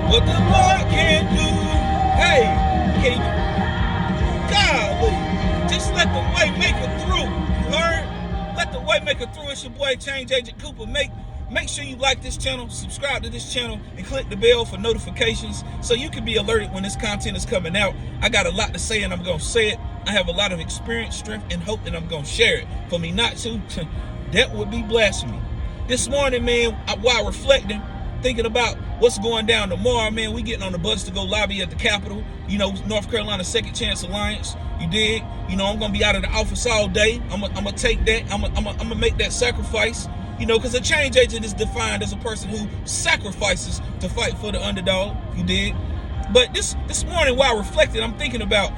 what the Lord can do. Hey, can you? Golly, just let the way make it through. You heard? Let the way make it through. It's your boy Change Agent Cooper. Make sure you like this channel, subscribe to this channel, and click the bell for notifications so you can be alerted when this content is coming out. I got a lot to say and I'm going to say it. I have a lot of experience, strength, and hope, and I'm going to share it. For me not to, that would be blasphemy. This morning, man, while reflecting, thinking about what's going down tomorrow, man, we getting on the bus to go lobby at the Capitol, North Carolina Second Chance Alliance. You dig? I'm going to be out of the office all day. I'm going to take that. I'm going to make that sacrifice. Because a change agent is defined as a person who sacrifices to fight for the underdog. You dig? But this morning, while reflecting, I'm thinking about,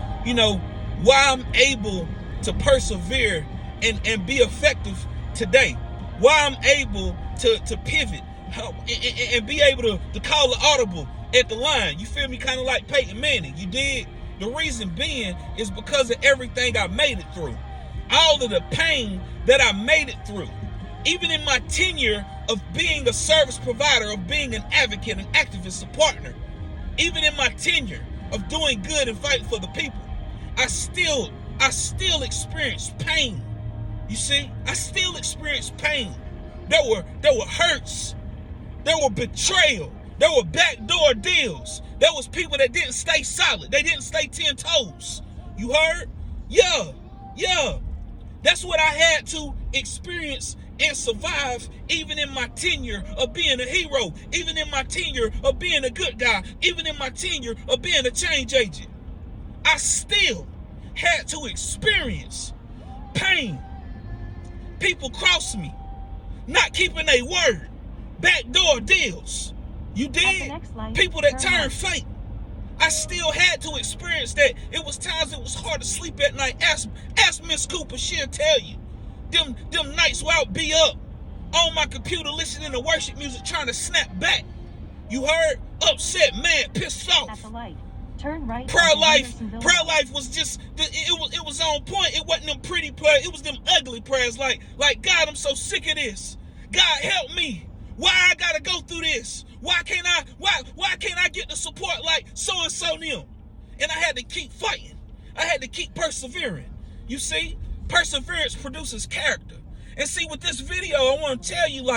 why I'm able to persevere and be effective today. Why I'm able to pivot and be able to call an audible at the line. You feel me? Kind of like Peyton Manning. You dig? The reason being is because of everything I made it through. All of the pain that I made it through. Even in my tenure of being a service provider, of being an advocate, an activist, a partner, even in my tenure of doing good and fighting for the people, I still experience pain. You see, I still experience pain. There were hurts. There were betrayal. There were backdoor deals. There was people that didn't stay solid. They didn't stay 10 toes. You heard? Yeah. That's what I had to experience and survive, even in my tenure of being a hero, even in my tenure of being a good guy, even in my tenure of being a change agent. I still had to experience pain. People cross me, not keeping their word, backdoor deals. You did? People that turn fake. I still had to experience that. It was times it was hard to sleep at night. Ask Miss Cooper, she'll tell you. Them nights where I'll be up on my computer listening to worship music, trying to snap back. You heard? Upset, mad, pissed off. At the light, turn right. Prayer life was just, it was on point. It wasn't them pretty prayers. It was them ugly prayers. Like God, I'm so sick of this. God, help me. Why I gotta go through this? Why can't I get the support like so and so them? And I had to keep fighting. I had to keep persevering. You see, perseverance produces character. And see, with this video, I want to tell you,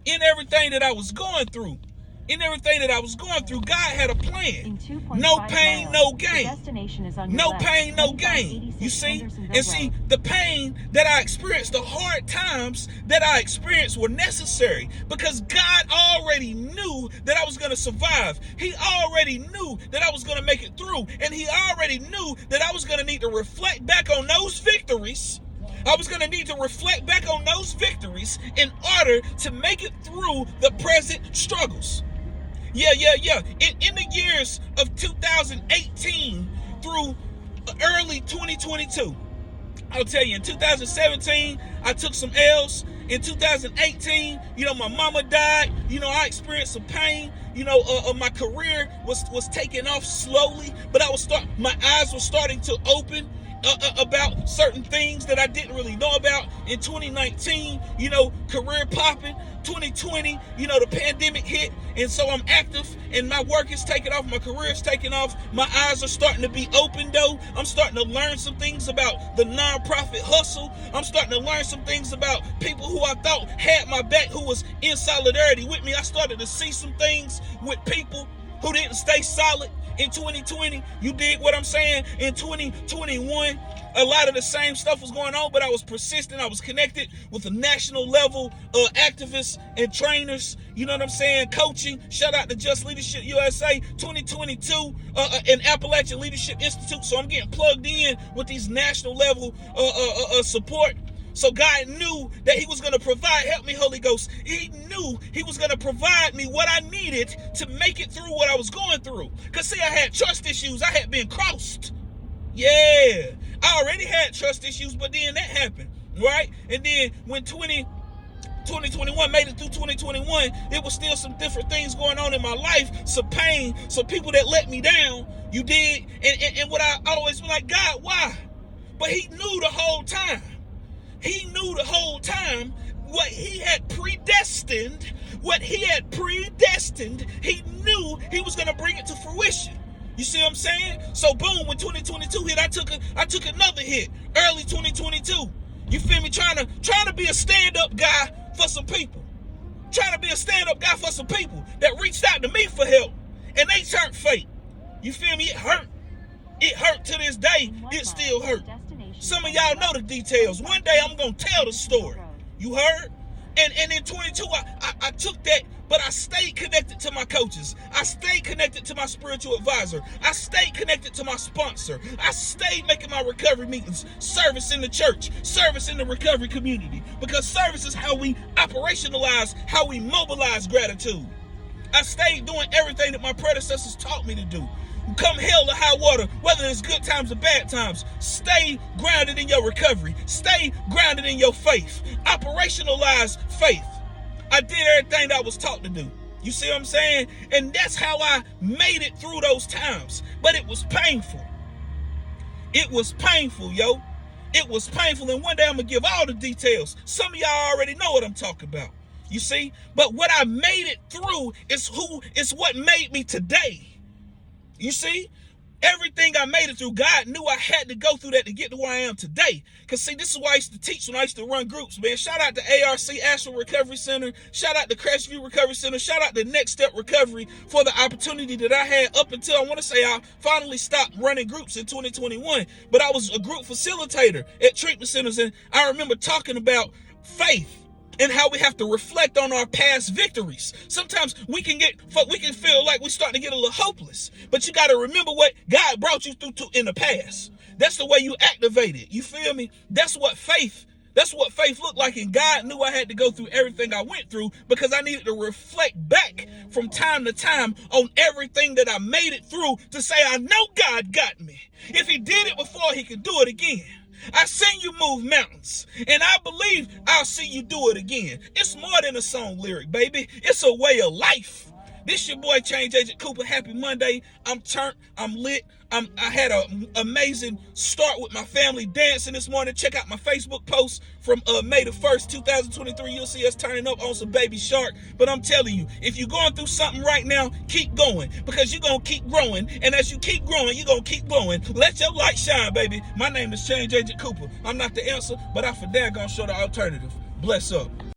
in everything that I was going through, God had a plan. No pain, no gain. No pain, no gain. You see? And see, the pain that I experienced, the hard times that I experienced were necessary because God already knew that I was going to survive. He already knew that I was going to make it through. And he already knew that I was going to need to reflect back on those victories. I was going to need to reflect back on those victories in order to make it through the present struggles. Yeah. In the years of 2018 through early 2022, I'll tell you, in 2017, I took some L's. In 2018, my mama died. I experienced some pain. My career was taking off slowly, but my eyes were starting to open about certain things that I didn't really know about. In 2019, career popping. 2020, the pandemic hit, and so I'm active, and my work is taking off, my career is taking off, my eyes are starting to be open, though. I'm starting to learn some things about the nonprofit hustle. I'm starting to learn some things about people who I thought had my back, who was in solidarity with me. I started to see some things with people who didn't stay solid in 2020. You dig what I'm saying? In 2021, a lot of the same stuff was going on, but I was persistent. I was connected with a national level activists and trainers. You know what I'm saying? Coaching. Shout out to Just Leadership USA 2022 and Appalachian Leadership Institute. So I'm getting plugged in with these national level support. So God knew that he was going to provide. Help me, Holy Ghost. He knew he was going to provide me what I needed to make it through what I was going through. Because see, I had trust issues. I had been crossed. Yeah. I already had trust issues, but then that happened, right? And then when 2021 made it through 2021, there was still some different things going on in my life, some pain, some people that let me down. You did. And what I always was like, God, why? But he knew the whole time. He knew the whole time what he had predestined, what he had predestined, he knew he was going to bring it to fruition. You see what I'm saying? So boom, when 2022 hit, I took another hit. Early 2022. You feel me? Trying to be a stand-up guy for some people. Trying to be a stand-up guy for some people that reached out to me for help. And they turned fake. You feel me? It hurt. It hurt to this day. It still hurt. Some of y'all know the details. One day I'm going to tell the story. You heard? And in 22, I took that, but I stayed connected to my coaches. I stayed connected to my spiritual advisor. I stayed connected to my sponsor. I stayed making my recovery meetings, service in the church, service in the recovery community. Because service is how we operationalize, how we mobilize gratitude. I stayed doing everything that my predecessors taught me to do. Come hell or high water, whether it's good times or bad times, stay grounded in your recovery. Stay grounded in your faith. Operationalize faith. I did everything that I was taught to do. You see what I'm saying? And that's how I made it through those times. But it was painful. It was painful, yo. It was painful. And one day I'm going to give all the details. Some of y'all already know what I'm talking about. You see? But what I made it through is what made me today. You see, everything I made it through, God knew I had to go through that to get to where I am today. Because, see, this is why I used to teach when I used to run groups, man. Shout out to ARC, Asheville Recovery Center. Shout out to Crestview Recovery Center. Shout out to Next Step Recovery for the opportunity that I had up until, I want to say, I finally stopped running groups in 2021. But I was a group facilitator at treatment centers, and I remember talking about faith and how we have to reflect on our past victories. Sometimes we can feel like we start to get a little hopeless. But you got to remember what God brought you through in the past. That's the way you activate it. You feel me? That's what faith looked like. And God knew I had to go through everything I went through because I needed to reflect back from time to time on everything that I made it through to say, I know God got me. If he did it before, he could do it again. I seen you move mountains, and I believe I'll see you do it again. It's more than a song lyric, baby. It's a way of life. This your boy, Change Agent Cooper. Happy Monday. I'm turned. I'm lit. I had an amazing start with my family dancing this morning. Check out my Facebook post from May the 1st, 2023. You'll see us turning up on some Baby Shark. But I'm telling you, if you're going through something right now, keep going because you're going to keep growing. And as you keep growing, you're going to keep glowing. Let your light shine, baby. My name is Change Agent Cooper. I'm not the answer, but I for damn gonna show the alternative. Bless up.